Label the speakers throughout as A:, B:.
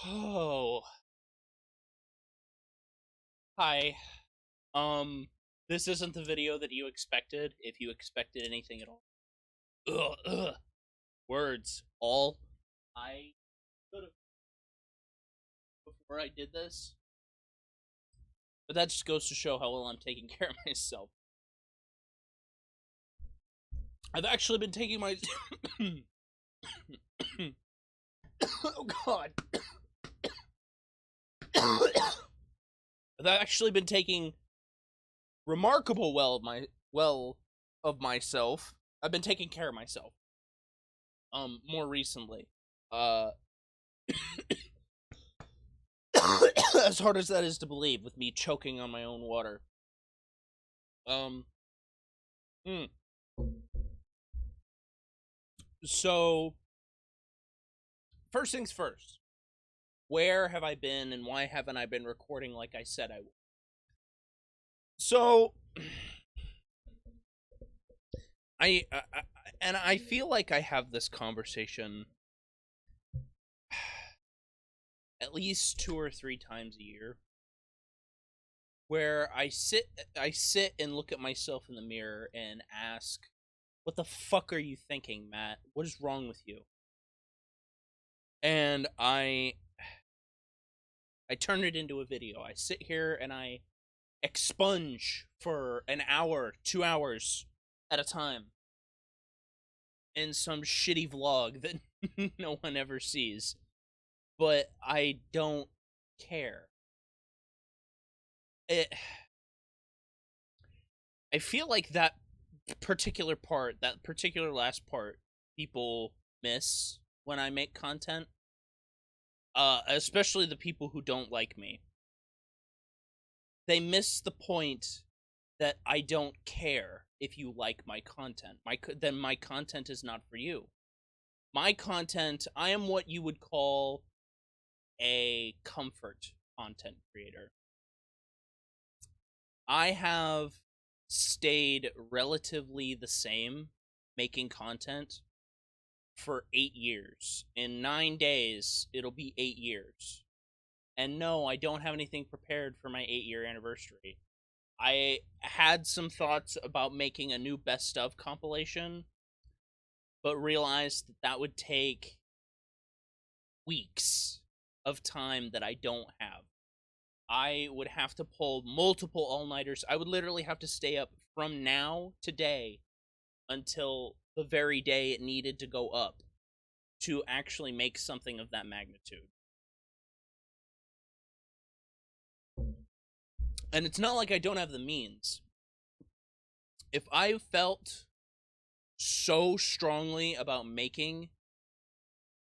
A: Oh, hi. This isn't the video that you expected, if you expected anything at all. Ugh, ugh. Words. All. I could have before I did this, but that just goes to show how well I'm taking care of myself. I've actually been taking my. Oh, God. I've actually been taking remarkable well of myself. I've been taking care of myself. More recently. Uh, as hard as that is to believe, with me choking on my own water. Um, mm. So, first things first. Where have I been, and why haven't I been recording like I said I would? So, I and I feel like I have this conversation at least 2 or 3 times a year, where I sit and look at myself in the mirror and ask, "What the fuck are you thinking, Matt? What is wrong with you?" And I turn it into a video. I sit here and I expunge for an hour, 2 hours at a time in some shitty vlog that no one ever sees. But I don't care. It, I feel like that particular last part, people miss when I make content. Especially the people who don't like me. They miss the point that I don't care if you like my content. Then my content is not for you. My content, I am what you would call a comfort content creator. I have stayed relatively the same making content for 8 years. In 9 days, it'll be 8 years. And no, I don't have anything prepared for my 8 year anniversary. I had some thoughts about making a new best of compilation, but realized that that would take weeks of time that I don't have. I would have to pull multiple all nighters. I would literally have to stay up from now, today, until the very day it needed to go up to actually make something of that magnitude. And it's not like I don't have the means. If I felt so strongly about making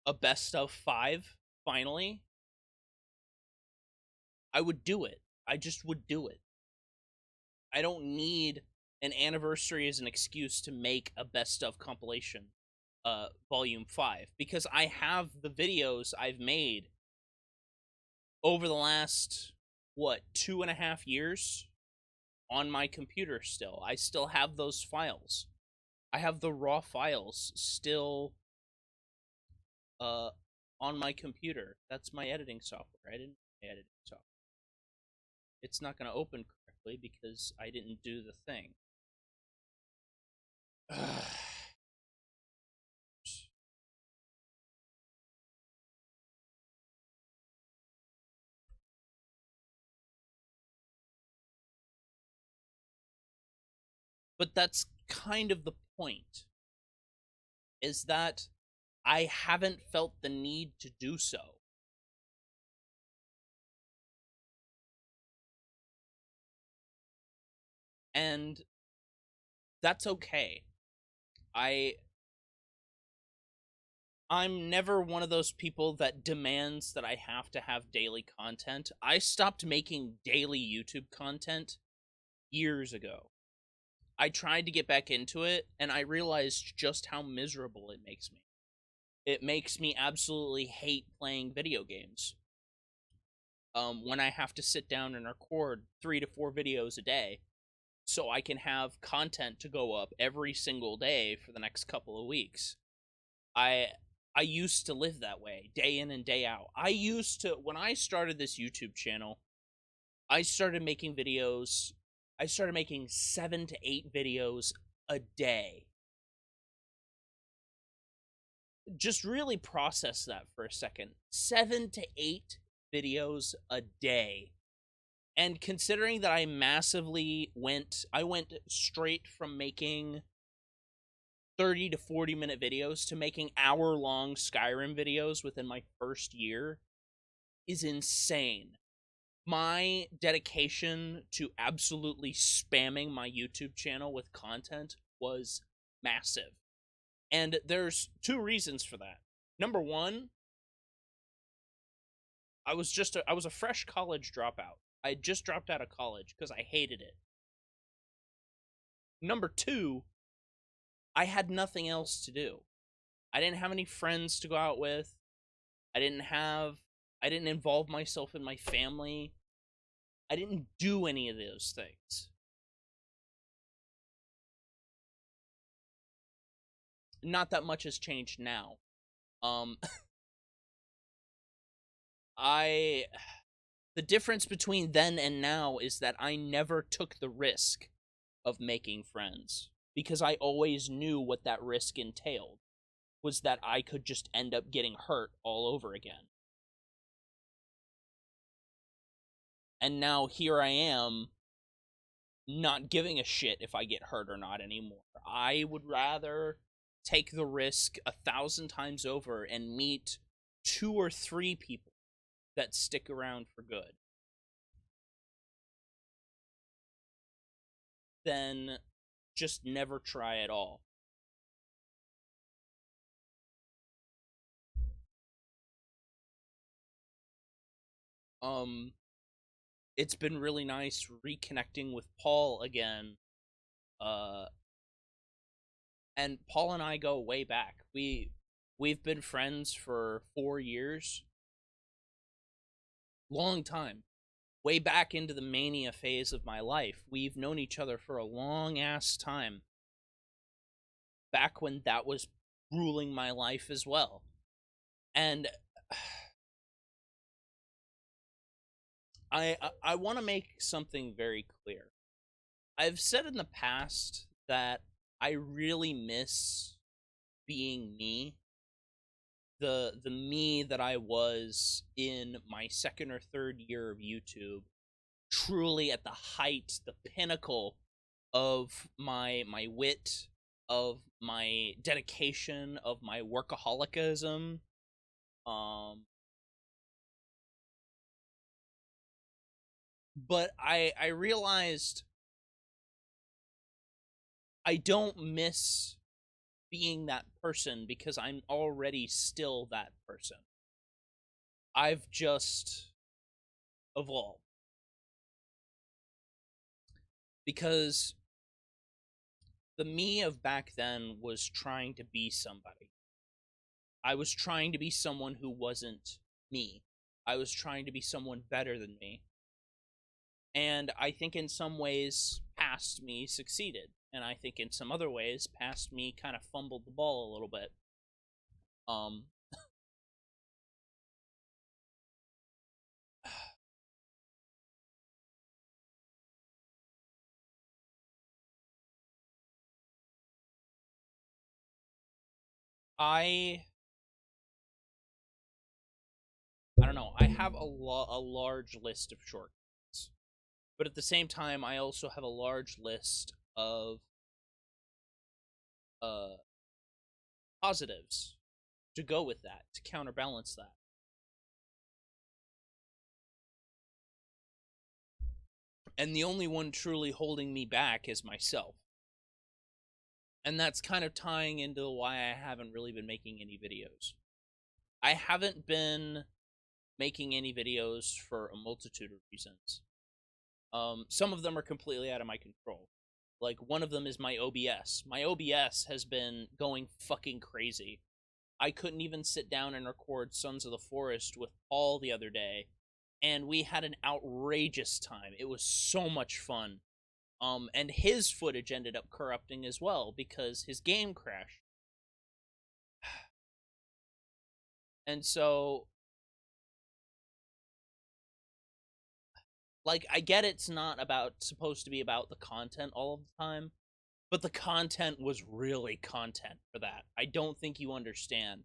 A: a best of 5 finally, I would do it. I just would do it. I don't need an anniversary as an excuse to make a best of compilation, volume 5, because I have the videos I've made over the last, what, 2.5 years on my computer still. I still have those files. I have the raw files still uh on my computer. That's my editing software. I didn't edit software. It's not going to open correctly because I didn't do the thing. But that's kind of the point, is that I haven't felt the need to do so. And that's okay. I I'm never one of those people that demands that I have to have daily content. I stopped making daily YouTube content years ago. I tried to get back into it, and I realized just how miserable it makes me. It makes me absolutely hate playing video games. When I have to sit down and record 3 to 4 videos a day, so I can have content to go up every single day for the next couple of weeks. I I used to live that way day in and day out. I used to, when I started this YouTube channel, I started making videos. I started making 7 to 8 videos a day. Just really process that for a second. 7 to 8 videos a day. And considering that I went straight from making 30 to 40 minute videos to making hour-long Skyrim videos within my first year is insane. My dedication to absolutely spamming my YouTube channel with content was massive. And there's 2 reasons for that. Number one, I was a fresh college dropout. I had just dropped out of college because I hated it. Number two, I had nothing else to do. I didn't have any friends to go out with. I didn't involve myself in my family. I didn't do any of those things. Not that much has changed now. I the difference between then and now is that I never took the risk of making friends because I always knew what that risk entailed, was that I could just end up getting hurt all over again. And now here I am, not giving a shit if I get hurt or not anymore. I would rather take the risk 1,000 times over and meet 2 or 3 people that stick around for good than just never try at all. It's been really nice reconnecting with Paul again. And Paul and I go way back. We've been friends for 4 years. Long time. Way back into the mania phase of my life. We've known each other for a long ass time. Back when that was ruling my life as well. And I want to make something very clear. I've said in the past that I really miss being me. The me that I was in my second or third year of YouTube, truly at the height, the pinnacle of my wit, of my dedication, of my workaholicism. But I realized I don't miss being that person because I'm already still that person. I've just evolved. Because the me of back then was trying to be somebody. I was trying to be someone who wasn't me. I was trying to be someone better than me. And I think in some ways, past me succeeded. And I think in some other ways, past me kind of fumbled the ball a little bit. I don't know. I have a large list of shortcuts, but at the same time, I also have a large list of uh positives to go with that, to counterbalance that. And the only one truly holding me back is myself. And that's kind of tying into why I haven't really been making any videos. I haven't been making any videos for a multitude of reasons. Some of them are completely out of my control. Like, one of them is my OBS. My OBS has been going fucking crazy. I couldn't even sit down and record Sons of the Forest with Paul the other day, and we had an outrageous time. It was so much fun. And his footage ended up corrupting as well because his game crashed. And so, like, I get it's not supposed to be about the content all of the time, but the content was really content for that. I don't think you understand.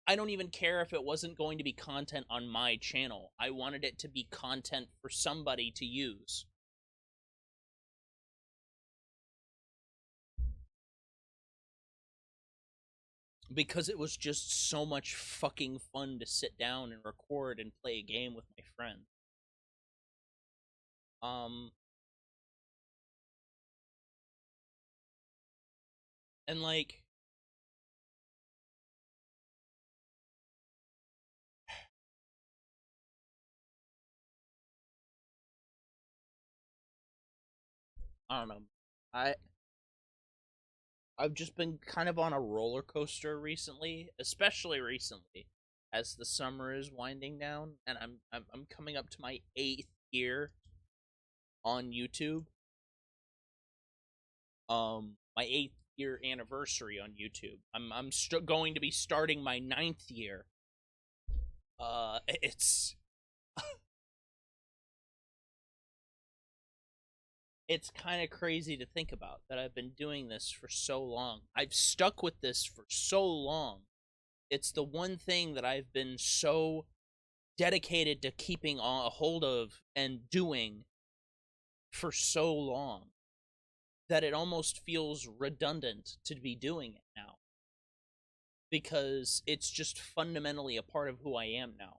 A: I don't even care if it wasn't going to be content on my channel. I wanted it to be content for somebody to use. Because it was just so much fucking fun to sit down and record and play a game with my friend. And like, I don't know. I I've just been kind of on a roller coaster recently, especially recently, as the summer is winding down, and I'm coming up to my 8th year on YouTube. My 8th year anniversary on YouTube. I'm going to be starting my 9th year. It's kind of crazy to think about that I've been doing this for so long. I've stuck with this for so long. It's the one thing that I've been so dedicated to keeping a hold of and doing for so long that it almost feels redundant to be doing it now, because it's just fundamentally a part of who I am now,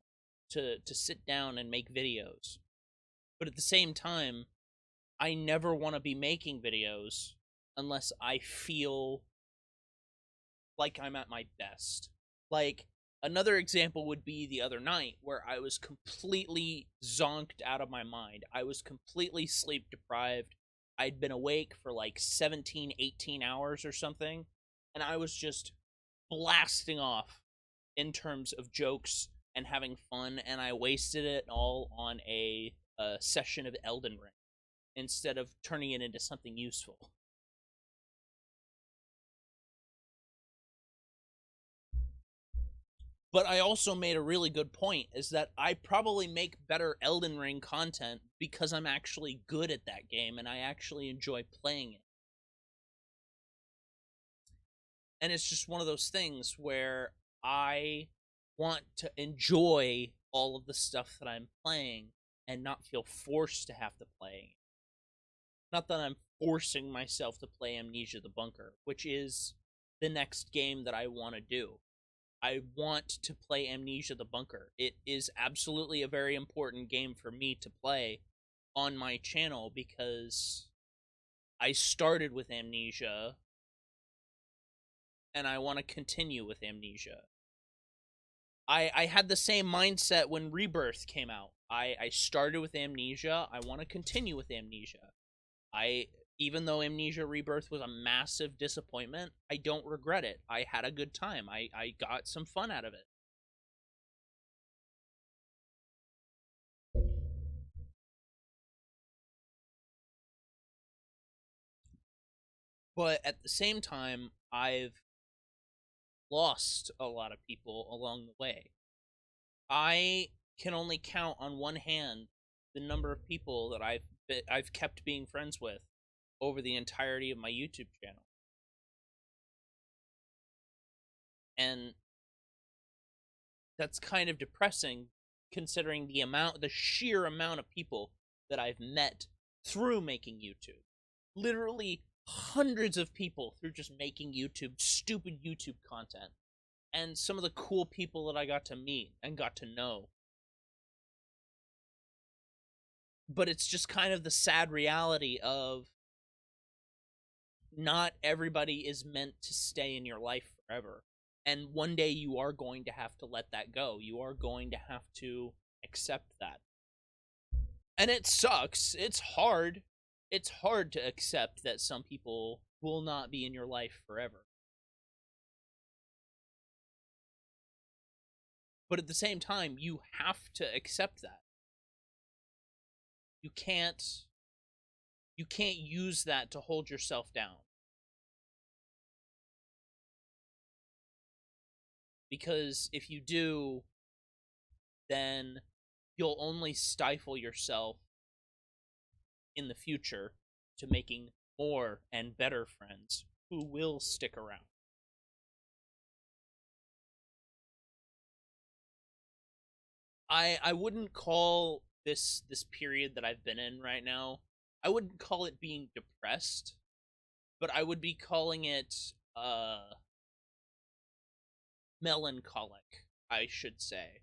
A: to sit down and make videos. But at the same time, I never want to be making videos unless I feel like I'm at my best. Like, another example would be the other night where I was completely zonked out of my mind. I was completely sleep deprived. I'd been awake for like 17, 18 hours or something, and I was just blasting off in terms of jokes and having fun, and I wasted it all on a session of Elden Ring instead of turning it into something useful. But I also made a really good point, is that I probably make better Elden Ring content because I'm actually good at that game and I actually enjoy playing it. And it's just one of those things where I want to enjoy all of the stuff that I'm playing and not feel forced to have to play. Not that I'm forcing myself to play Amnesia the Bunker, which is the next game that I want to do. I want to play Amnesia the Bunker. It is absolutely a very important game for me to play on my channel because I started with Amnesia and I want to continue with Amnesia. I had the same mindset when Rebirth came out. I started with Amnesia. I want to continue with Amnesia. Even though Amnesia Rebirth was a massive disappointment, I don't regret it. I had a good time. I got some fun out of it. But at the same time, I've lost a lot of people along the way. I can only count on one hand the number of people that I've kept being friends with over the entirety of my YouTube channel. And that's kind of depressing, considering the sheer amount of people that I've met through making YouTube. Literally hundreds of people through just making stupid YouTube content. And some of the cool people that I got to meet and got to know. But it's just kind of the sad reality of not everybody is meant to stay in your life forever. And one day you are going to have to let that go. You are going to have to accept that. And it sucks. It's hard. It's hard to accept that some people will not be in your life forever. But at the same time, you have to accept that. You can't use that to hold yourself down. Because if you do, then you'll only stifle yourself in the future to making more and better friends who will stick around. I wouldn't call this period that I've been in right now, I wouldn't call it being depressed, but I would be calling it melancholic, I should say.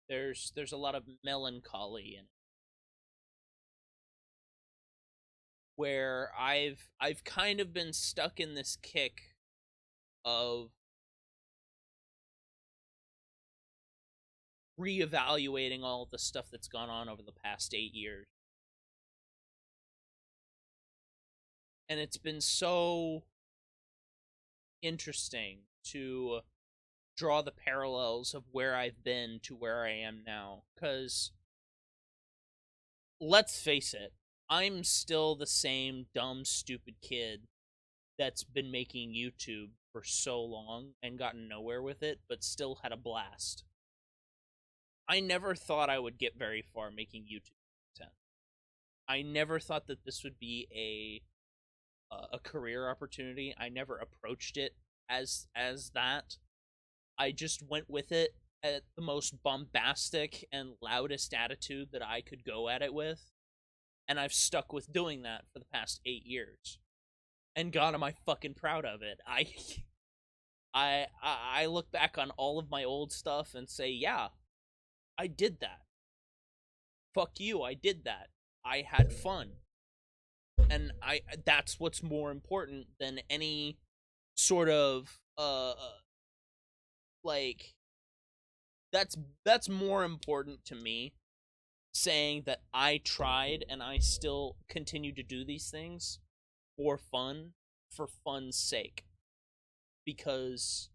A: There's a lot of melancholy in it, where I've kind of been stuck in this kick of reevaluating all of the stuff that's gone on over the past 8 years. And it's been so interesting to draw the parallels of where I've been to where I am now. Because, let's face it, I'm still the same dumb, stupid kid that's been making YouTube for so long and gotten nowhere with it, but still had a blast. I never thought I would get very far making YouTube content. I never thought that this would be a career opportunity. I never approached it as that. I just went with it at the most bombastic and loudest attitude that I could go at it with, and I've stuck with doing that for the past 8 years. And God, am I fucking proud of it. I look back on all of my old stuff and say, yeah, I did that. Fuck you, I did that. I had fun. And that's what's more important than any sort of like that's more important to me, saying that I tried and I still continue to do these things for fun, for fun's sake. Because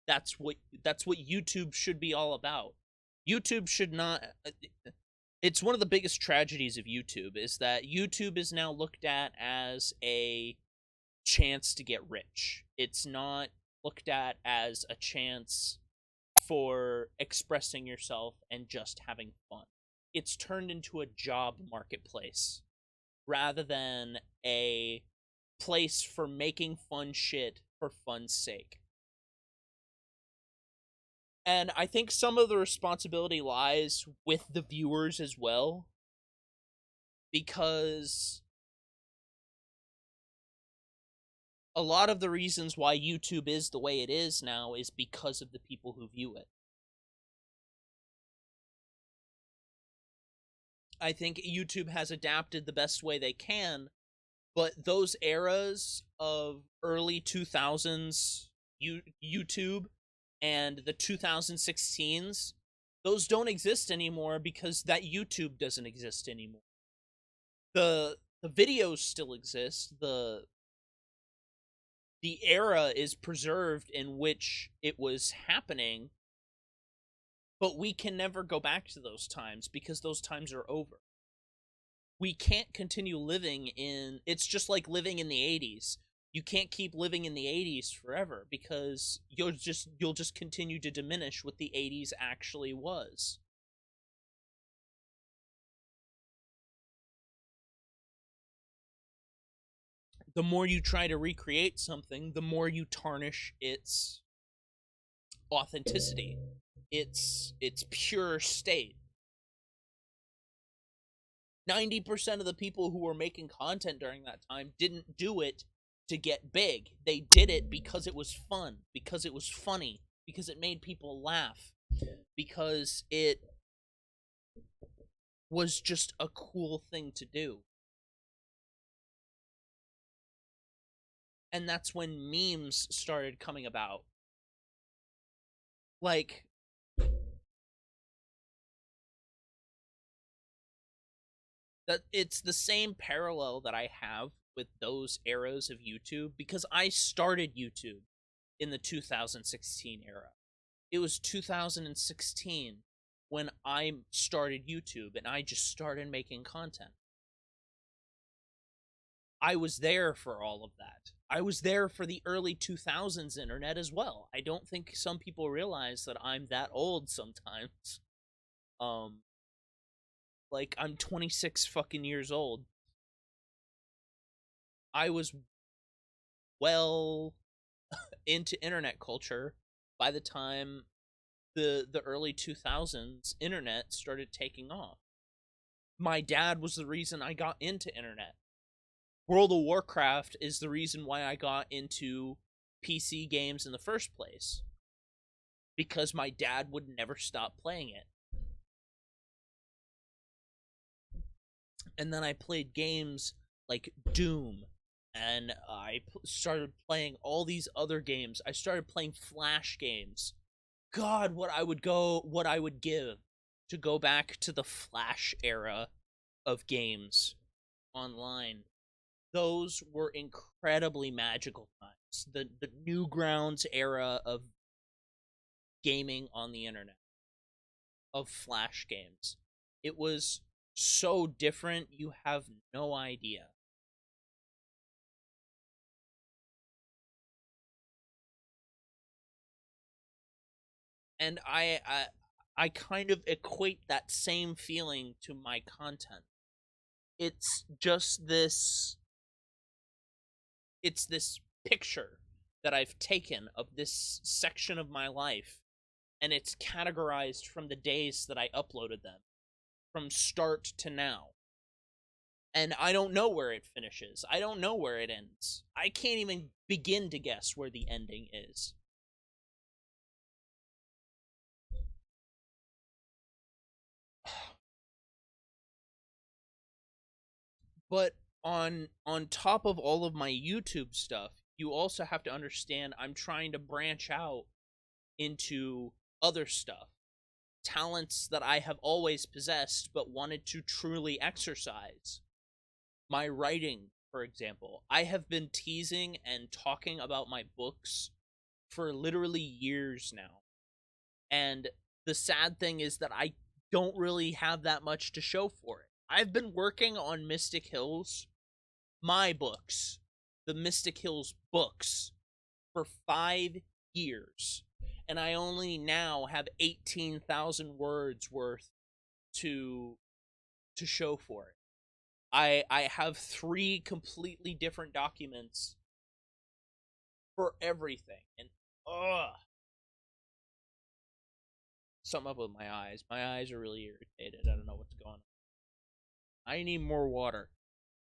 A: that's what YouTube should be all about. YouTube should not. It's one of the biggest tragedies of YouTube is that YouTube is now looked at as a chance to get rich. It's not looked at as a chance for expressing yourself and just having fun. It's turned into a job marketplace rather than a place for making fun shit for fun's sake. And I think some of the responsibility lies with the viewers as well, because a lot of the reasons why YouTube is the way it is now is because of the people who view it. I think YouTube has adapted the best way they can, but those eras of early 2000s YouTube and the 2016s, those don't exist anymore because that YouTube doesn't exist anymore. The videos still exist. The era is preserved in which it was happening, but we can never go back to those times because those times are over. We can't continue living in. It's just like living in the 80s. You can't keep living in the 80s forever because you'll just continue to diminish what the 80s actually was. The more you try to recreate something, the more you tarnish its authenticity, its pure state. 90% of the people who were making content during that time didn't do it to get big. They did it because it was fun, because it was funny, because it made people laugh, because it was just a cool thing to do. And that's when memes started coming about. Like, that it's the same parallel that I have with those eras of YouTube, because I started YouTube in the 2016 era. It was 2016 when I started YouTube and I just started making content. I was there for all of that. I was there for the early 2000s internet as well. I don't think some people realize that I'm that old sometimes. Um, like I'm 26 fucking years old. I was well into internet culture by the time the early 2000s internet started taking off. My dad was the reason I got into internet. World of Warcraft is the reason why I got into PC games in the first place, because my dad would never stop playing it. And then I played games like Doom, and I started playing all these other games. I started playing Flash games. God, what I would give to go back to the Flash era of games online. Those were incredibly magical times. The Newgrounds era of gaming on the internet, of Flash games. It was so different, you have no idea. And I kind of equate that same feeling to my content. It's just this it's this picture that I've taken of this section of my life, and it's categorized from the days that I uploaded them, from start to now. And I don't know where it finishes. I don't know where it ends. I can't even begin to guess where the ending is. But on top of all of my YouTube stuff, you also have to understand I'm trying to branch out into other stuff. Talents that I have always possessed but wanted to truly exercise. My writing, for example. I have been teasing and talking about my books for literally years now. And the sad thing is that I don't really have that much to show for it. I've been working on Mystic Hills, my books, the Mystic Hills books, for 5 years. And I only now have 18,000 words worth to show for it. I have 3 completely different documents for everything. And ugh. Something up with my eyes. My eyes are really irritated. I don't know what's going on. I need more water.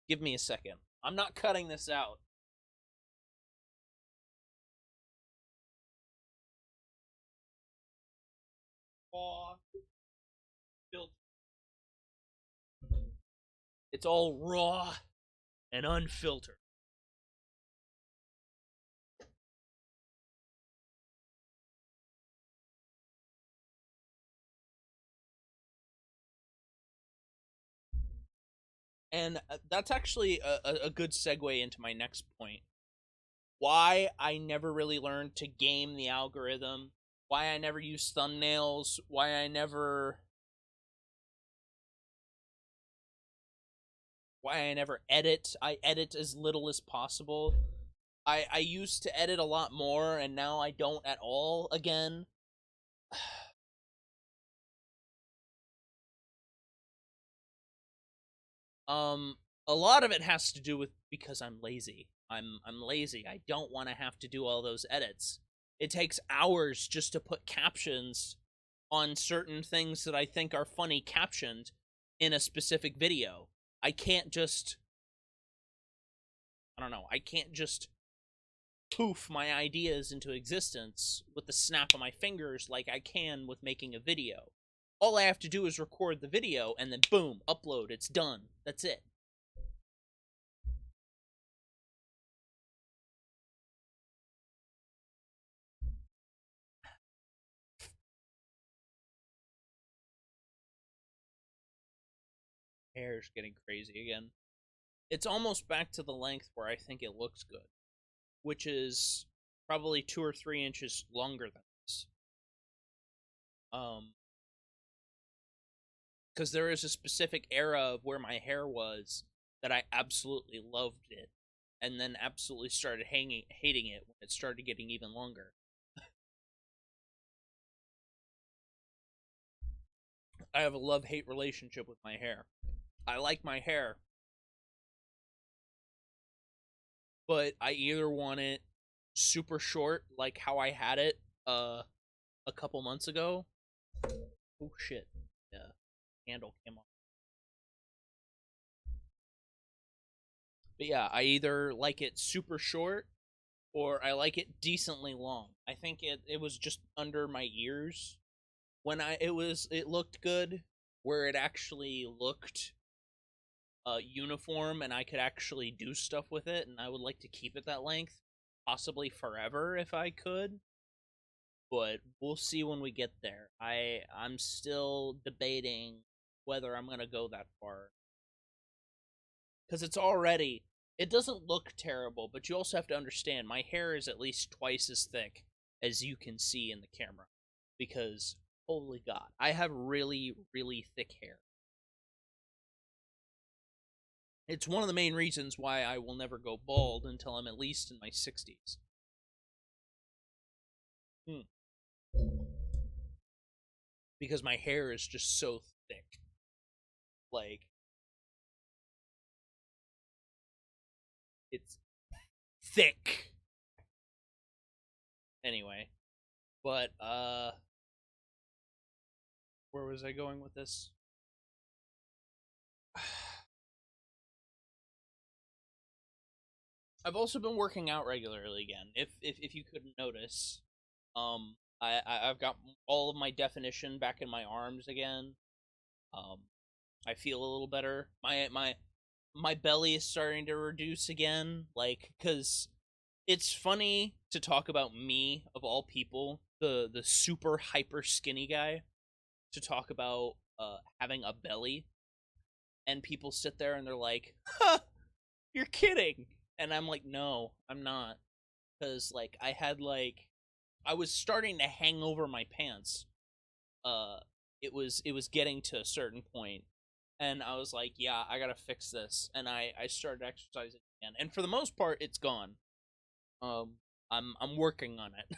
A: Give me a second. I'm not cutting this out. Raw. It's all raw and unfiltered. And that's actually a good segue into my next point. Why I never really learned to game the algorithm, why I never use thumbnails, why I never edit. I edit as little as possible. I used to edit a lot more, and now I don't at all again. Um, a lot of it has to do with because I'm lazy. I'm lazy. I don't want to have to do all those edits. It takes hours just to put captions on certain things that I think are funny captioned in a specific video. I can't just I don't know. I can't just poof my ideas into existence with the snap of my fingers like I can with making a video. All I have to do is record the video and then boom, upload. It's done. That's it. Hair's getting crazy again. It's almost back to the length where I think it looks good, which is probably 2 or 3 inches longer than this. Um, because there is a specific era of where my hair was that I absolutely loved it, and then absolutely started hating it when it started getting even longer. I have a love-hate relationship with my hair. I like my hair, but I either want it super short, like how I had it a couple months ago. Oh shit! Yeah, handle came off. But yeah, I either like it super short or I like it decently long. I think it was just under my ears when it looked good, where it actually looked uniform and I could actually do stuff with it, and I would like to keep it that length, possibly forever if I could. But we'll see when we get there. I'm still debating whether I'm gonna go that far because it doesn't look terrible, but you also have to understand my hair is at least twice as thick as you can see in the camera because holy god, I have really really thick hair. It's one of the main reasons why I will never go bald until I'm at least in my 60s. Hmm. Because my hair is just so thick. Like, it's thick. Anyway, but where was I going with this? I've also been working out regularly again. If you couldn't notice, I've got all of my definition back in my arms again. Um, I feel a little better. My belly is starting to reduce again, like because it's funny to talk about me of all people, the super hyper skinny guy, to talk about having a belly, and people sit there and they're like, "Huh, you're kidding," and I'm like, "No, I'm not," because like I was starting to hang over my pants. Uh, it was getting to a certain point, and I was like, "Yeah, I gotta fix this," and I started exercising again, and for the most part, it's gone. Um, I'm working on it.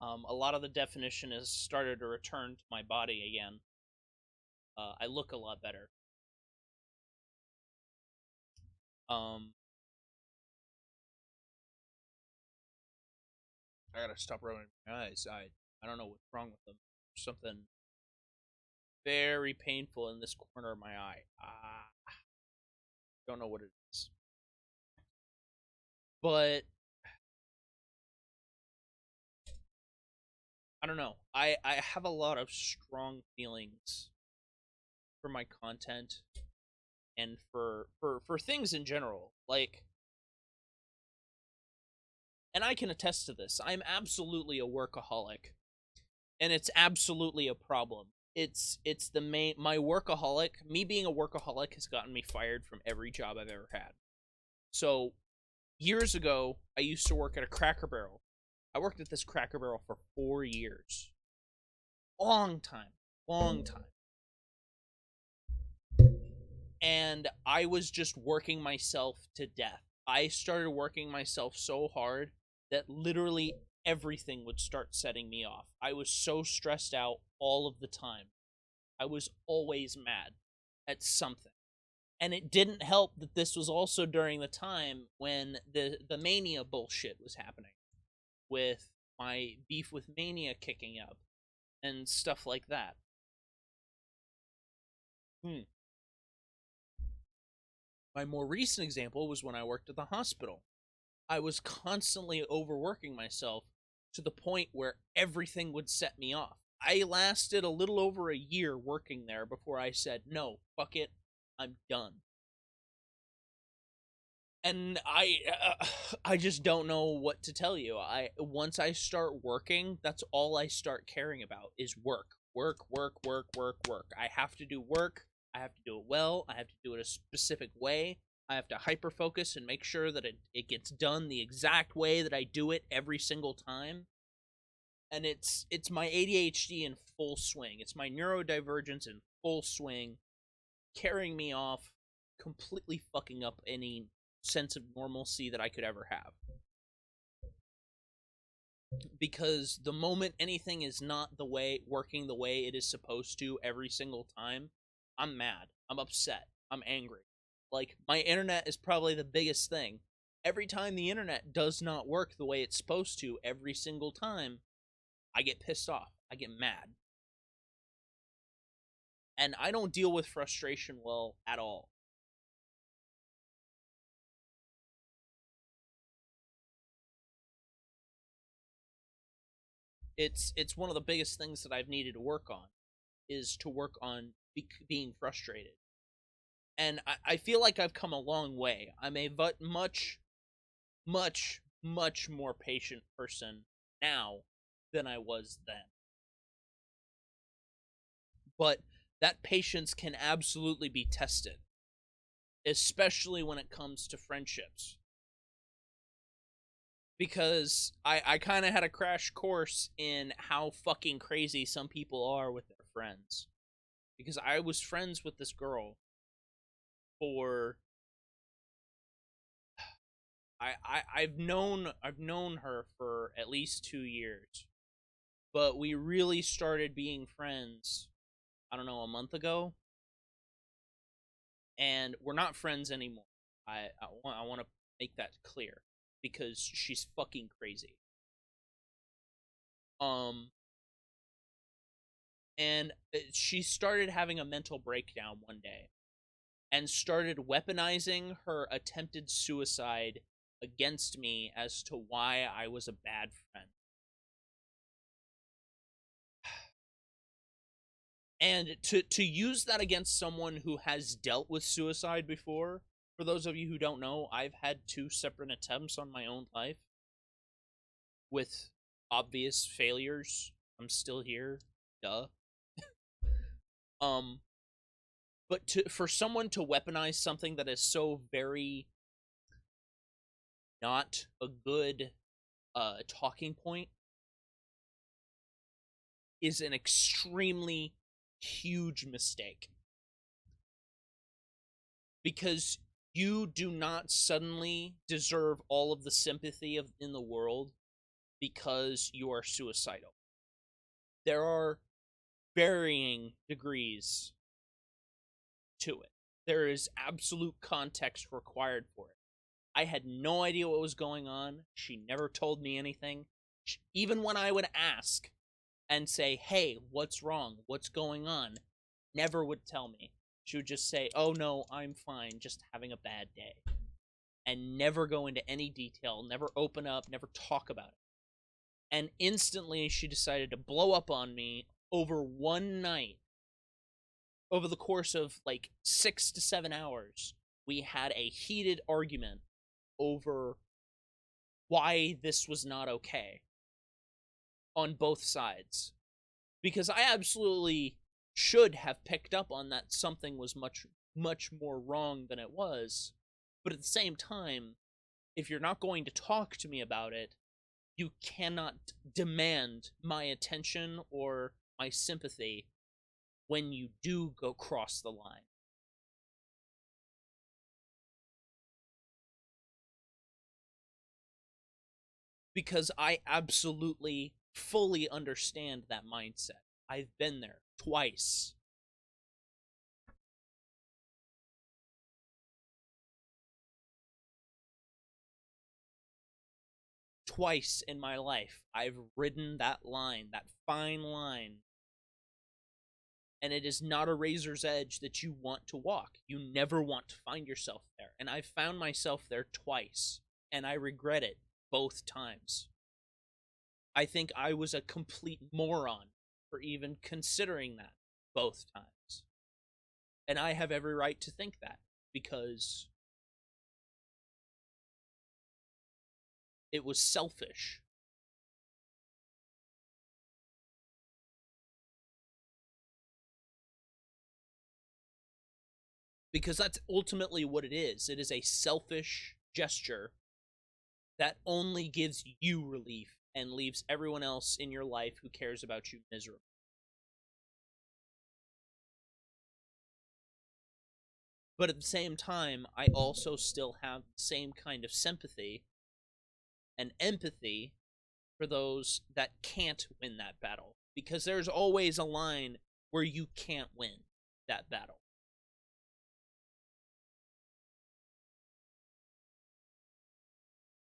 A: A lot of the definition has started to return to my body again. I look a lot better. Um, I gotta stop rubbing my eyes. I don't know what's wrong with them. There's something very painful in this corner of my eye. Don't know what it is. But I don't know. I have a lot of strong feelings for my content and for things in general. Like, and I can attest to this. I'm absolutely a workaholic, and it's absolutely a problem. It's the main my workaholic. Me being a workaholic has gotten me fired from every job I've ever had. So years ago, I used to work at a Cracker Barrel. I worked at this Cracker Barrel for 4 years. Long time, long time. And I was just working myself to death. I started working myself so hard that literally everything would start setting me off. I was so stressed out all of the time. I was always mad at something. And it didn't help that this was also during the time when the Mania bullshit was happening, with my beef with Mania kicking up and stuff like that. Hmm. My more recent example was when I worked at the hospital. I was constantly overworking myself to the point where everything would set me off. I lasted a little over a year working there before I said, no, fuck it, I'm done. And I just don't know what to tell you. I once I start working, that's all I start caring about is work. Work, work, work, work, work. I have to do work. I have to do it well. I have to do it a specific way. I have to hyper focus and make sure that it gets done the exact way that I do it every single time. And it's my ADHD in full swing. It's my neurodivergence in full swing, carrying me off, completely fucking up any sense of normalcy that I could ever have. Because the moment anything is not working the way it is supposed to every single time, I'm mad. I'm upset. I'm angry. Like, my internet is probably the biggest thing. Every time the internet does not work the way it's supposed to every single time, I get pissed off. I get mad. And I don't deal with frustration well at all. It's one of the biggest things that I've needed to work on, is to work on being frustrated. And I feel like I've come a long way. I'm a much, much, much more patient person now than I was then. But that patience can absolutely be tested, especially when it comes to friendships. Because I kind of had a crash course in how fucking crazy some people are with their friends. Because I was friends with this girl for I've known her for at least 2 years. But we really started being friends, I don't know, a month ago. And we're not friends anymore. I want to make that clear, because she's fucking crazy. And she started having a mental breakdown one day and started weaponizing her attempted suicide against me as to why I was a bad friend. And to use that against someone who has dealt with suicide before, for those of you who don't know, I've had 2 separate attempts on my own life with obvious failures. I'm still here. Duh. But for someone to weaponize something that is so very not a good talking point is an extremely huge mistake. Because you do not suddenly deserve all of the sympathy in the world because you are suicidal. There are varying degrees to it. There is absolute context required for it. I had no idea what was going on. She never told me anything. Even when I would ask and say, hey, what's wrong? What's going on? Never would tell me. She would just say, oh no, I'm fine, just having a bad day. And never go into any detail, never open up, never talk about it. And instantly she decided to blow up on me over one night. Over the course of like 6 to 7 hours, we had a heated argument over why this was not okay on both sides. Because I absolutely should have picked up on that something was much, much more wrong than it was. But at the same time, if you're not going to talk to me about it, you cannot demand my attention or my sympathy when you do go cross the line. Because I absolutely fully understand that mindset. I've been there twice. Twice in my life, I've ridden that line, that fine line. And it is not a razor's edge that you want to walk. You never want to find yourself there. And I've found myself there twice, and I regret it both times. I think I was a complete moron for even considering that both times. And I have every right to think that, because it was selfish. Because that's ultimately what it is. It is a selfish gesture that only gives you relief and leaves everyone else in your life who cares about you miserable. But at the same time, I also still have the same kind of sympathy and empathy for those that can't win that battle. Because there's always a line where you can't win that battle.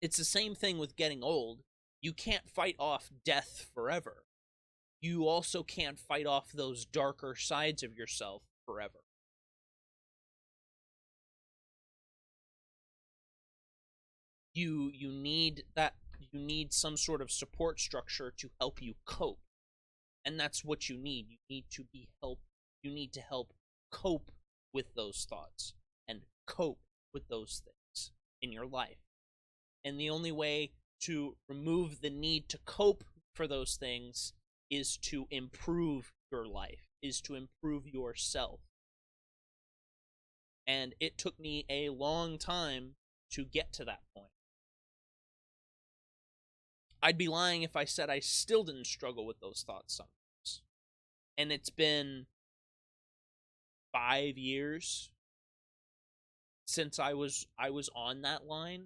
A: It's the same thing with getting old. You can't fight off death forever. You also can't fight off those darker sides of yourself forever. You need that, you need some sort of support structure to help you cope. And that's what you need. You need to help cope with those thoughts and cope with those things in your life. And the only way to remove the need to cope for those things is to improve your life, is to improve yourself. And it took me a long time to get to that point. I'd be lying if I said I still didn't struggle with those thoughts sometimes. And it's been 5 years since I was on that line.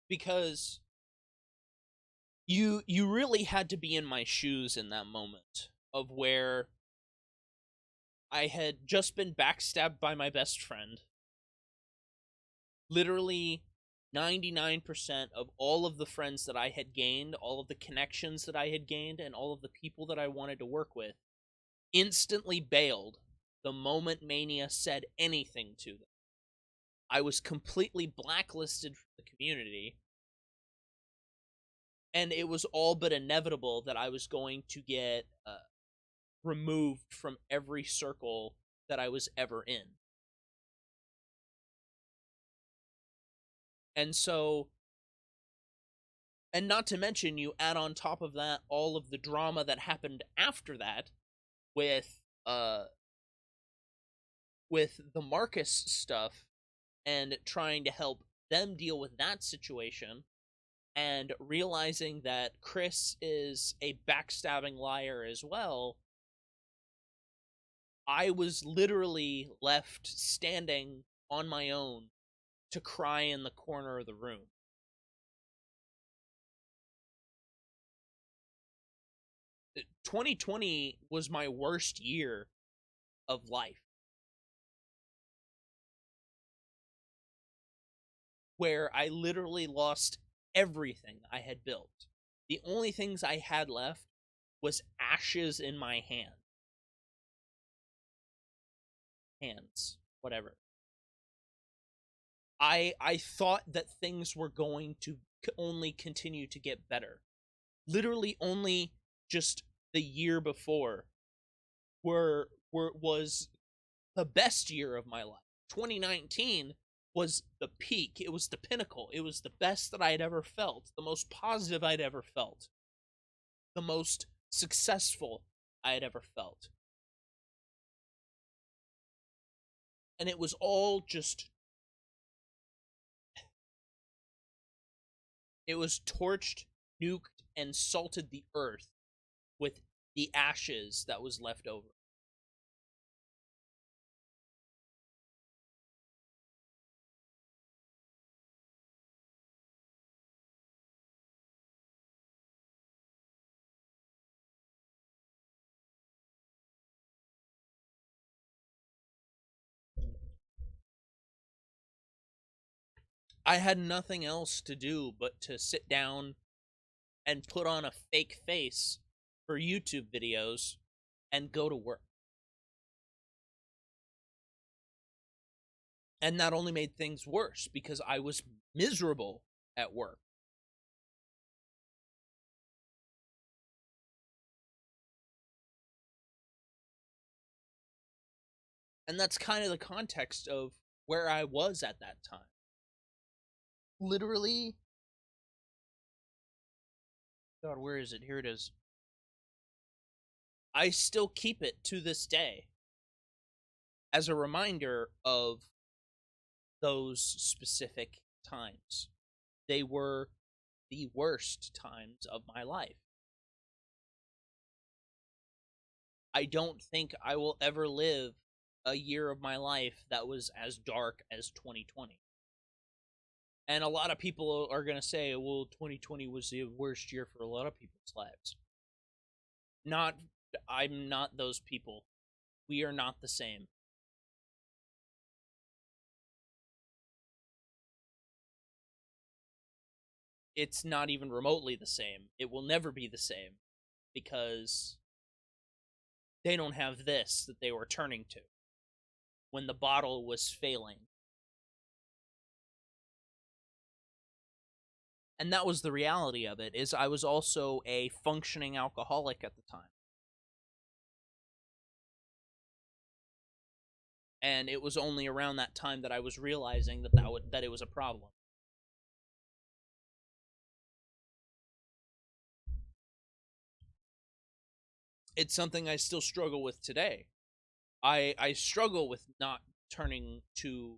A: Because you really had to be in my shoes in that moment of where I had just been backstabbed by my best friend. Literally 99% of all of the friends that I had gained, all of the connections that I had gained, and all of the people that I wanted to work with instantly bailed the moment Mania said anything to them. I was completely blacklisted from the community, and it was all but inevitable that I was going to get removed from every circle that I was ever in. And so, and not to mention, you add on top of that all of the drama that happened after that with the Marcus stuff and trying to help them deal with that situation, and realizing that Chris is a backstabbing liar as well. I was literally left standing on my own to cry in the corner of the room. Uh, 2020 was my worst year of life, where I literally lost everything I had built. The only things I had left was ashes in my hands, whatever. I thought that things were going to only continue to get better. Literally only just the year before was the best year of my life. 2019 was the peak. It was the pinnacle. It was the best that I had ever felt, the most positive I'd ever felt, the most successful I had ever felt. And it was all just, it was torched, nuked, and salted the earth with the ashes that was left over. I had nothing else to do but to sit down and put on a fake face for YouTube videos and go to work. And that only made things worse because I was miserable at work. And that's kind of the context of where I was at that time. Literally, God, where is it? Here it is. I still keep it to this day as a reminder of those specific times. They were the worst times of my life. I don't think I will ever live a year of my life that was as dark as 2020. And a lot of people are going to say, well, 2020 was the worst year for a lot of people's lives. Not, I'm not those people. We are not the same. It's not even remotely the same. It will never be the same because they don't have this that they were turning to when the bottle was failing. And that was the reality of it, is I was also a functioning alcoholic at the time. And it was only around that time that I was realizing that it was a problem. It's something I still struggle with today. I struggle with not turning to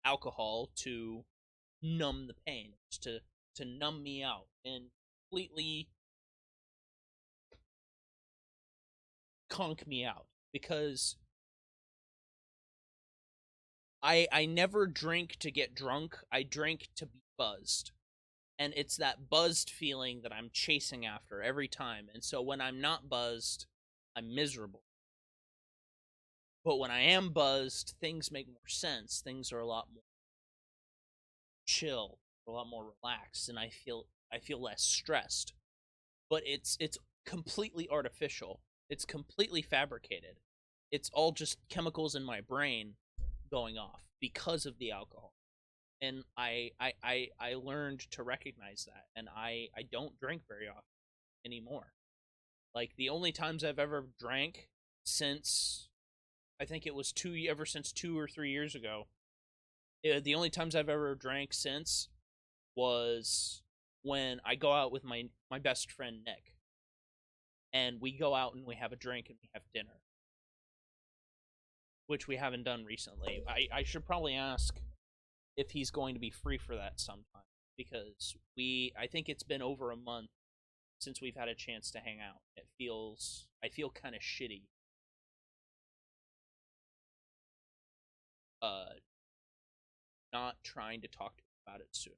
A: alcohol to numb the pain, to numb me out and completely conk me out, because I never drink to get drunk. I drink to be buzzed. And it's that buzzed feeling that I'm chasing after every time. And so when I'm not buzzed, I'm miserable. But when I am buzzed, things make more sense. Things are a lot more chill, a lot more relaxed, and I feel less stressed. But it's completely artificial. It's completely fabricated. It's all just chemicals in my brain going off because of the alcohol. And I learned to recognize that, and I don't drink very often anymore. Like, the only times I've ever drank since, I think it was ever since 2 or 3 years ago. The only times I've ever drank since was when I go out with my best friend Nick, and we go out and we have a drink and we have dinner, which we haven't done recently. I should probably ask if he's going to be free for that sometime, because I think it's been over a month since we've had a chance to hang out. I feel kind of shitty. Uh, Not trying to talk to him about it soon.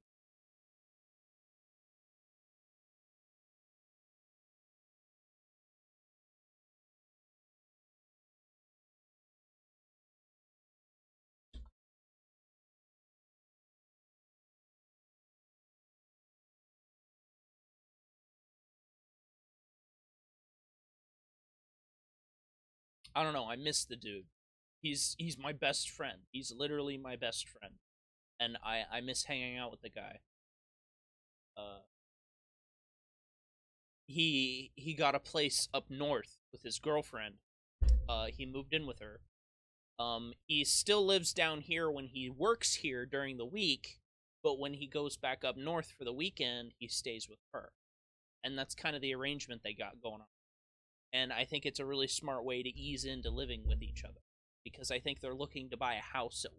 A: I don't know. I miss the dude. He's my best friend. He's literally my best friend, and I miss hanging out with the guy. Uh, he got a place up north with his girlfriend. He moved in with her. He still lives down here when he works here during the week, but when he goes back up north for the weekend, he stays with her. And that's kind of the arrangement they got going on. And I think it's a really smart way to ease into living with each other, because I think they're looking to buy a house at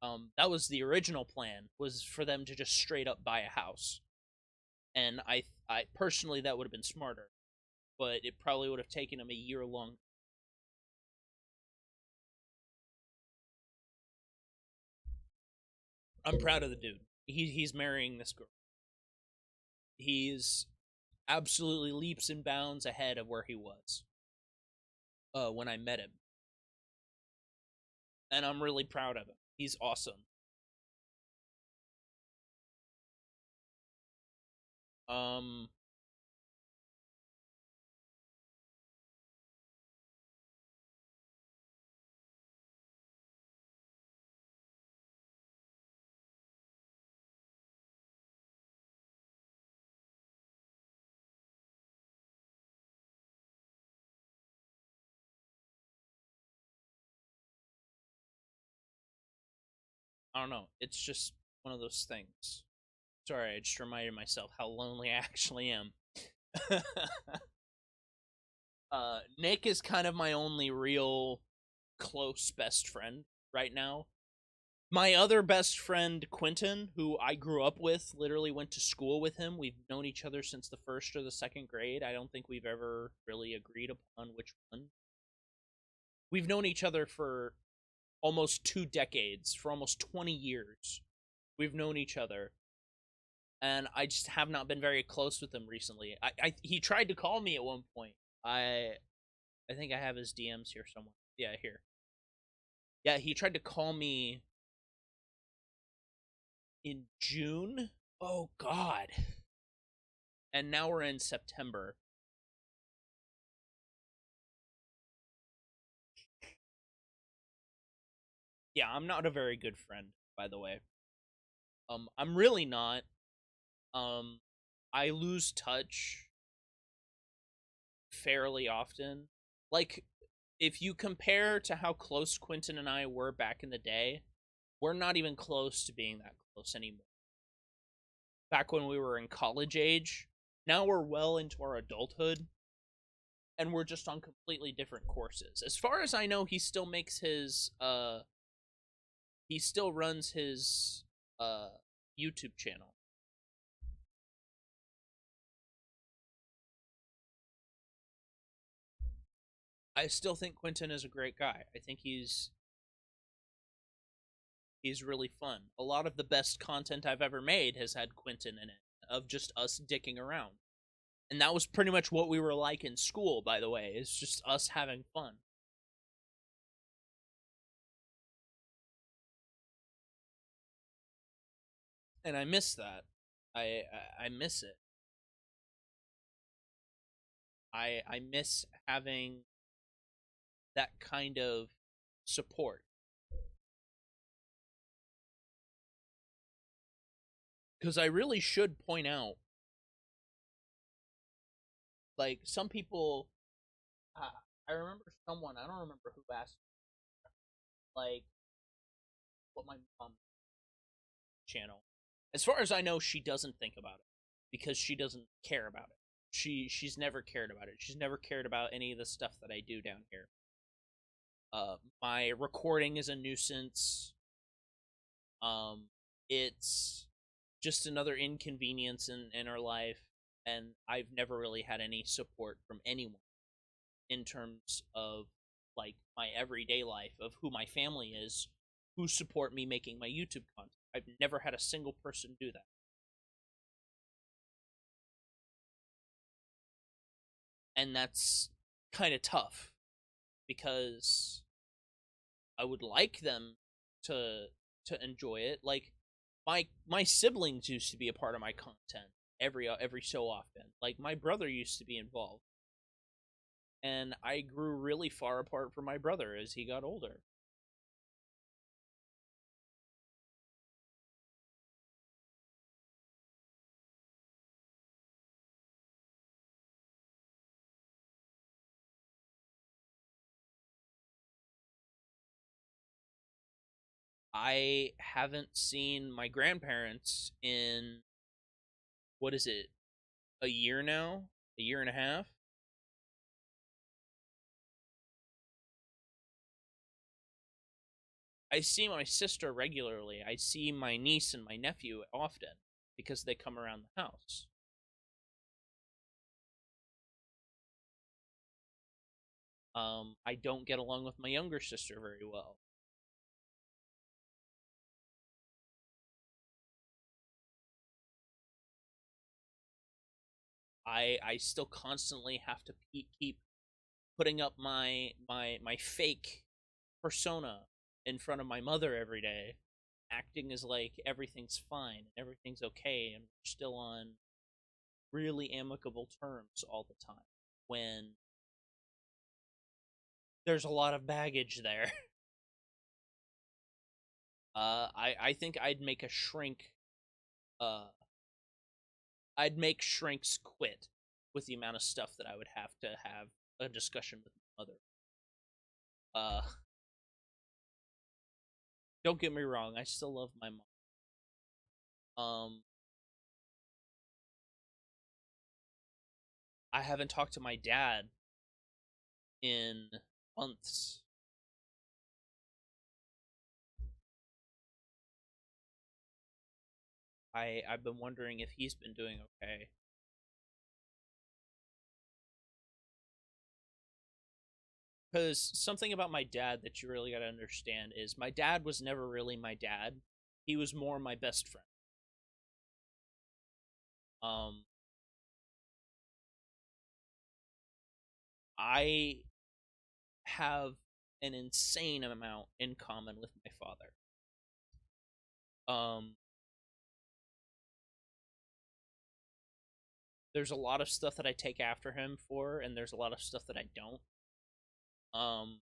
A: one. That was the original plan, was for them to just straight up buy a house. And I personally, that would have been smarter, but it probably would have taken him a year long. I'm proud of the dude. He's marrying this girl. He's absolutely leaps and bounds ahead of where he was when I met him, and I'm really proud of him. He's awesome. Um, I don't know. It's just one of those things. Sorry, I just reminded myself how lonely I actually am. Nick is kind of my only real close best friend right now. My other best friend, Quentin, who I grew up with, literally went to school with him. We've known each other since the first or the second grade. I don't think we've ever really agreed upon which one. We've known each other for almost 2 decades, for almost 20 years. We've known each other. And I just have not been very close with him recently. He tried to call me at one point. I think I have his DMs here somewhere. Yeah, here. Yeah, he tried to call me in June. Oh God. And now we're in September. Yeah, I'm not a very good friend, by the way. I'm really not. Um, I lose touch fairly often. Like, if you compare to how close Quentin and I were back in the day, we're not even close to being that close anymore. Back when we were in college age, now we're well into our adulthood, and we're just on completely different courses. As far as I know, he still runs his uh YouTube channel. I still think Quentin is a great guy. I think he's really fun. A lot of the best content I've ever made has had Quentin in it, of just us dicking around. And that was pretty much what we were like in school, by the way. It's just us having fun. And I miss that. I miss it. I miss having that kind of support. Because I really should point out, like, some people, uh, I remember someone, I don't remember who asked, like, what my mom channel. As far as I know, she doesn't think about it because she doesn't care about it. She's never cared about it. She's never cared about any of the stuff that I do down here. My recording is a nuisance. Um, it's just another inconvenience in our life, and I've never really had any support from anyone in terms of like my everyday life of who my family is, who support me making my YouTube content. I've never had a single person do that. And that's kind of tough because I would like them to enjoy it. Like my siblings used to be a part of my content every so often. Like my brother used to be involved, and I grew really far apart from my brother as he got older. I haven't seen my grandparents in, what is it, a year now, a year and a half. I see my sister regularly. I see my niece and my nephew often because they come around the house. I don't get along with my younger sister very well. I still constantly have to keep putting up my fake persona in front of my mother every day, acting as like everything's fine, everything's okay, and we're still on really amicable terms all the time. When there's a lot of baggage there. I think Uh, I'd make shrinks quit with the amount of stuff that I would have to have a discussion with my mother. Uh, don't get me wrong, I still love my mom. Um, I haven't talked to my dad in months. I've been wondering if he's been doing okay. Because something about my dad that you really got to understand is my dad was never really my dad. He was more my best friend. Um, I have an insane amount in common with my father. Um, there's a lot of stuff that I take after him for, and there's a lot of stuff that I don't. Um,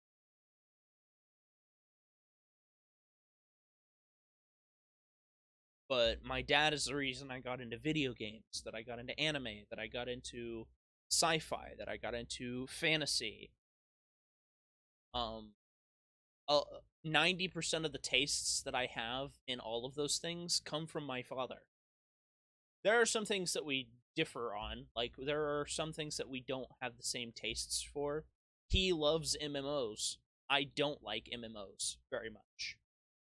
A: but my dad is the reason I got into video games, that I got into anime, that I got into sci-fi, that I got into fantasy. Um, 90% of the tastes that I have in all of those things come from my father. There are some things that we differ on, like there are some things that we don't have the same tastes for. He loves MMOs. I don't like MMOs very much.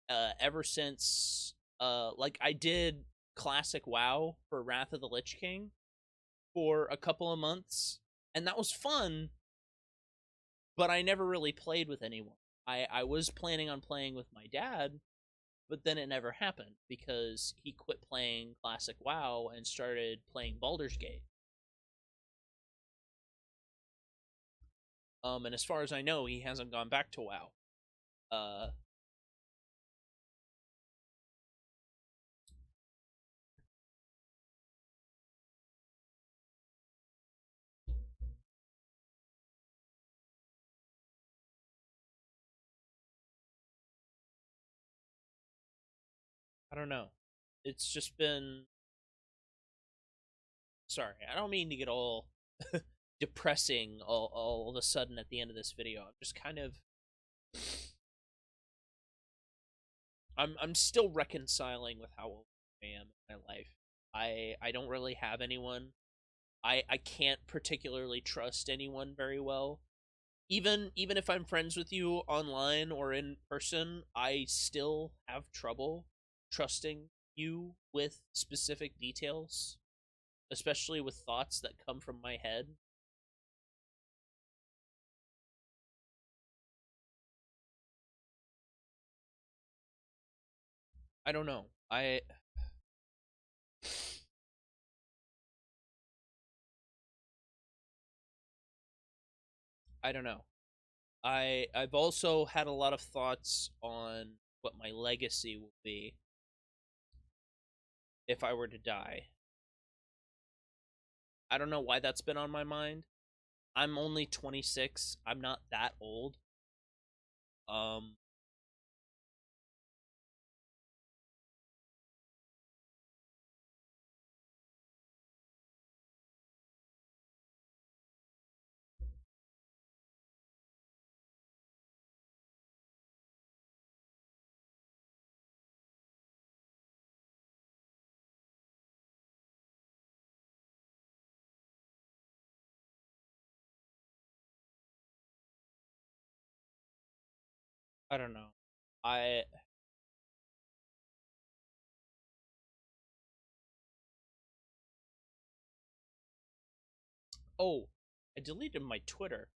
A: Ever since like I did classic WoW for Wrath of the Lich King for a couple of months, and that was fun, but I never really played with anyone. I was planning on playing with my dad, but then it never happened because he quit playing classic WoW and started playing Baldur's Gate. And as far as I know, he hasn't gone back to WoW. Uh, I don't know. It's just been. Sorry, I don't mean to get all depressing all of a sudden at the end of this video. I'm just kind of. I'm still reconciling with how old I am in my life. I don't really have anyone. I can't particularly trust anyone very well. Even if I'm friends with you online or in person, I still have trouble trusting you with specific details, especially with thoughts that come from my head. I don't know. I don't know. I've also had a lot of thoughts on what my legacy will be if I were to die. I don't know why that's been on my mind. I'm only 26. I'm not that old. Um I don't know. I Oh, I deleted my Twitter.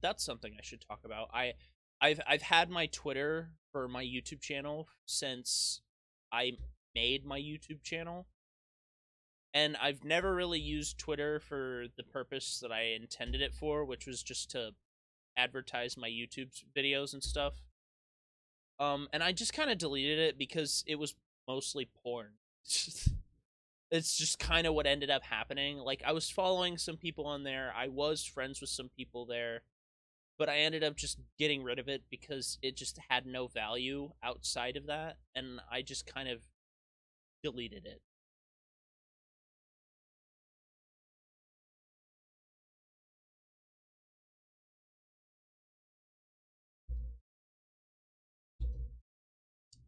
A: That's something I should talk about. I've had my Twitter for my YouTube channel since I made my YouTube channel, and I've never really used Twitter for the purpose that I intended it for, which was just to advertise my YouTube videos and stuff. And I just kind of deleted it because it was mostly porn. It's just kind of what ended up happening. Like I was following some people on there. I was friends with some people there, but I ended up just getting rid of it because it just had no value outside of that, and I just kind of deleted it.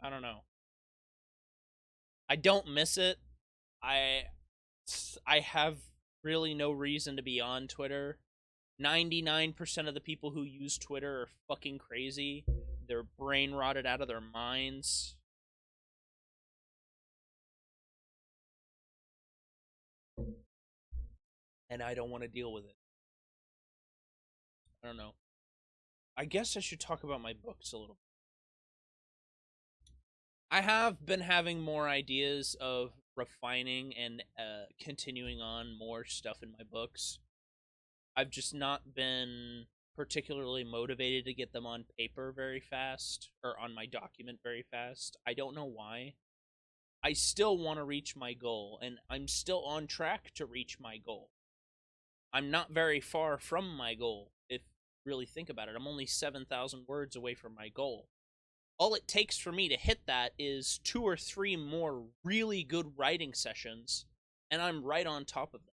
A: I don't know. I don't miss it. I I have really no reason to be on Twitter. 99% of the people who use Twitter are fucking crazy. They're brain rotted out of their minds. and I don't want to deal with it. I don't know. I guess I should talk about my books a little. I have been having more ideas of refining and continuing on more stuff in my books. I've just not been particularly motivated to get them on paper very fast or on my document very fast. I don't know why. I still want to reach my goal, and I'm still on track to reach my goal. I'm not very far from my goal, if you really think about it. I'm only 7,000 words away from my goal. All it takes for me to hit that is 2 or 3 more really good writing sessions, and I'm right on top of them.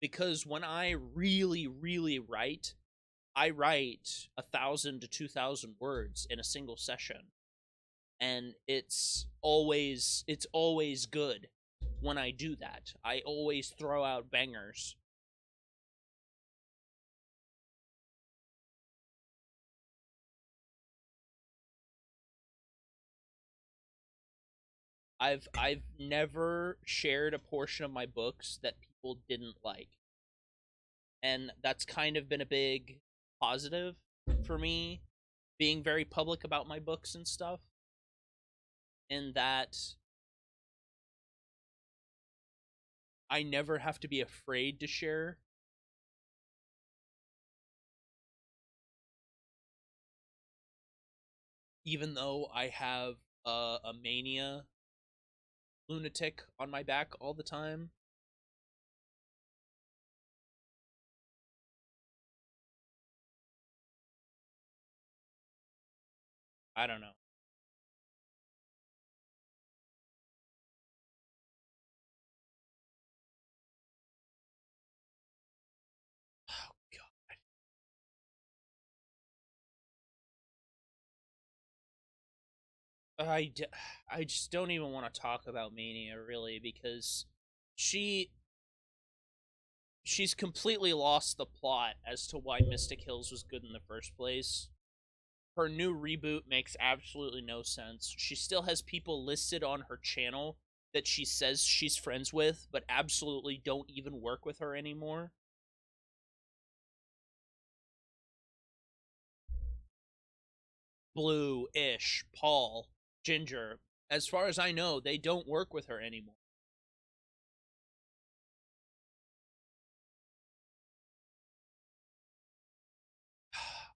A: Because when I really, really write, I write 1,000 to 2,000 words in a single session, and it's always good when I do that. I always throw out bangers. I've never shared a portion of my books that people didn't like. And that's kind of been a big positive for me, being very public about my books and stuff, in that I never have to be afraid to share, even though I have a mania lunatic on my back all the time. I don't know. Oh god, I just don't even want to talk about mania really, because she she's completely lost the plot as to why Mystic Hills was good in the first place. Her new reboot makes absolutely no sense. She still has people listed on her channel that she says she's friends with, but absolutely don't even work with her anymore. Blue, Ish, Paul, Ginger. As far as I know, they don't work with her anymore.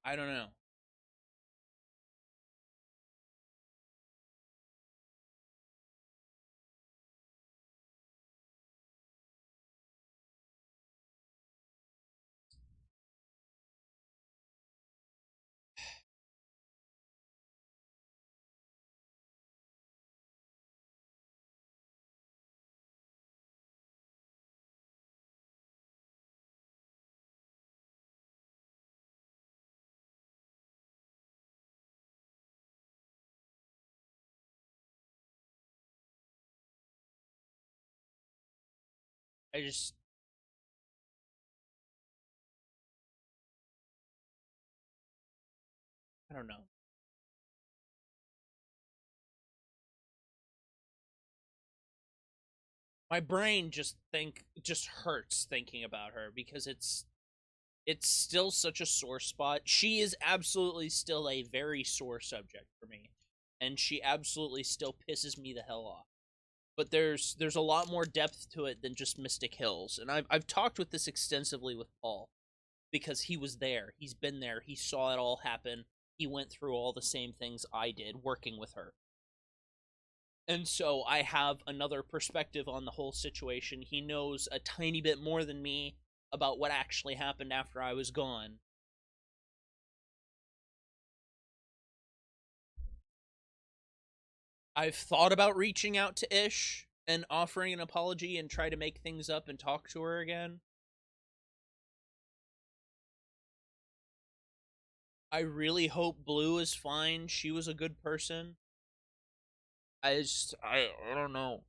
A: I don't know. I just I don't know. My brain just hurts thinking about her, because it's still such a sore spot. She is absolutely still a very sore subject for me, and she absolutely still pisses me the hell off. But there's a lot more depth to it than just Mystic Hills, and I've talked with this extensively with Paul, because he was there. He's been there. He saw it all happen. He went through all the same things I did working with her. And so I have another perspective on the whole situation. He knows a tiny bit more than me about what actually happened after I was gone. I've thought about reaching out to Ish and offering an apology and try to make things up and talk to her again. I really hope Blue is fine. She was a good person. I don't know.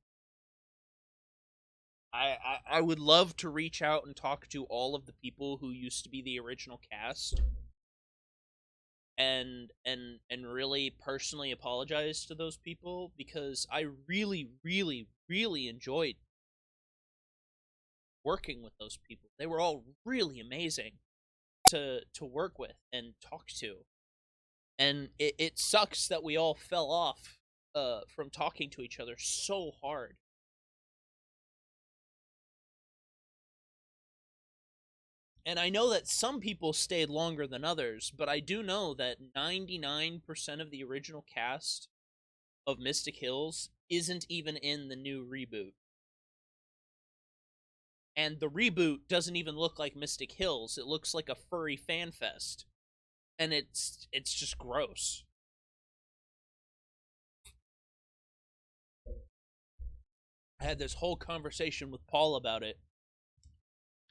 A: I would love to reach out and talk to all of the people who used to be the original cast. and really personally apologize to those people, because I really, really, really enjoyed working with those people. They were all really amazing to work with and talk to. And it sucks that we all fell off from talking to each other so hard. And I know that some people stayed longer than others, but I do know that 99% of the original cast of Mystic Hills isn't even in the new reboot. And the reboot doesn't even look like Mystic Hills. It looks like a furry fan fest. And it's just gross. I had this whole conversation with Paul about it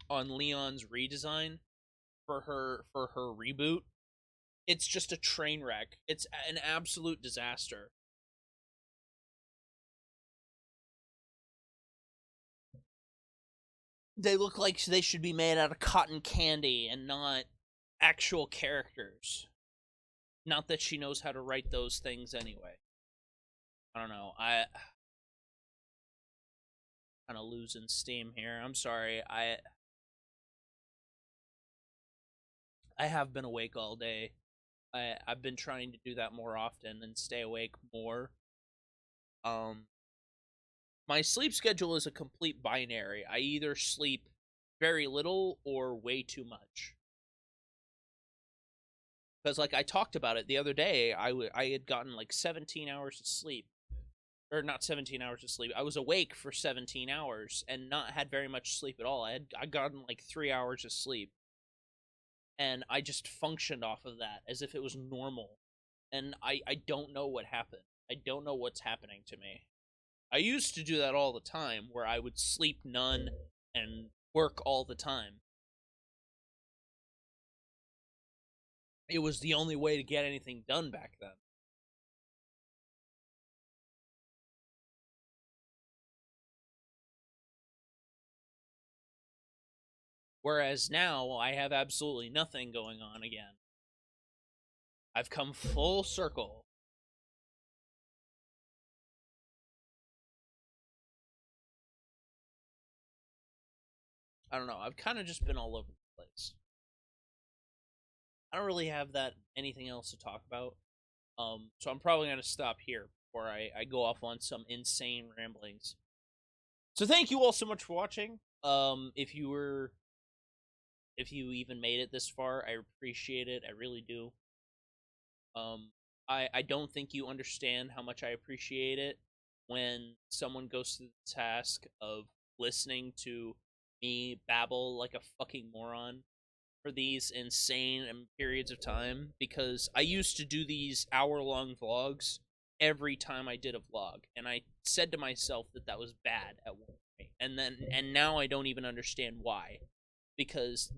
A: on Leon's redesign for her reboot. It's just a train wreck. It's an absolute disaster. They look like they should be made out of cotton candy and not actual characters. Not that she knows how to write those things anyway. I don't know. I kind of losing steam here. I'm sorry. I have been awake all day. I've been trying to do that more often and stay awake more. Um, my sleep schedule is a complete binary. I either sleep very little or way too much. Because, like, I talked about it the other day, I had gotten like 17 hours of sleep. Or not 17 hours of sleep. I was awake for 17 hours and not had very much sleep at all. I gotten like 3 hours of sleep. And I just functioned off of that as if it was normal. And I don't know what happened. I don't know what's happening to me. I used to do that all the time, where I would sleep none and work all the time. It was the only way to get anything done back then. Whereas now, I have absolutely nothing going on again. I've come full circle. I don't know. I've kind of just been all over the place. I don't really have that anything else to talk about. So I'm probably gonna stop here before I go off on some insane ramblings. So thank you all so much for watching. If you even made it this far, I appreciate it. I really do. Um, I don't think you understand how much I appreciate it when someone goes through the task of listening to me babble like a fucking moron for these insane periods of time, because I used to do these hour-long vlogs every time I did a vlog, and I said to myself that that was bad at one point, and now I don't even understand why, because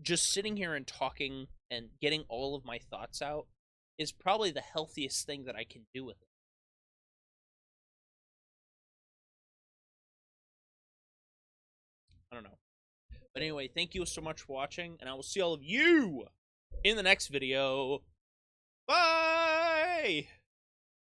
A: just sitting here and talking and getting all of my thoughts out is probably the healthiest thing that I can do with it. I don't know. But anyway, thank you so much for watching, and I will see all of you in the next video. Bye!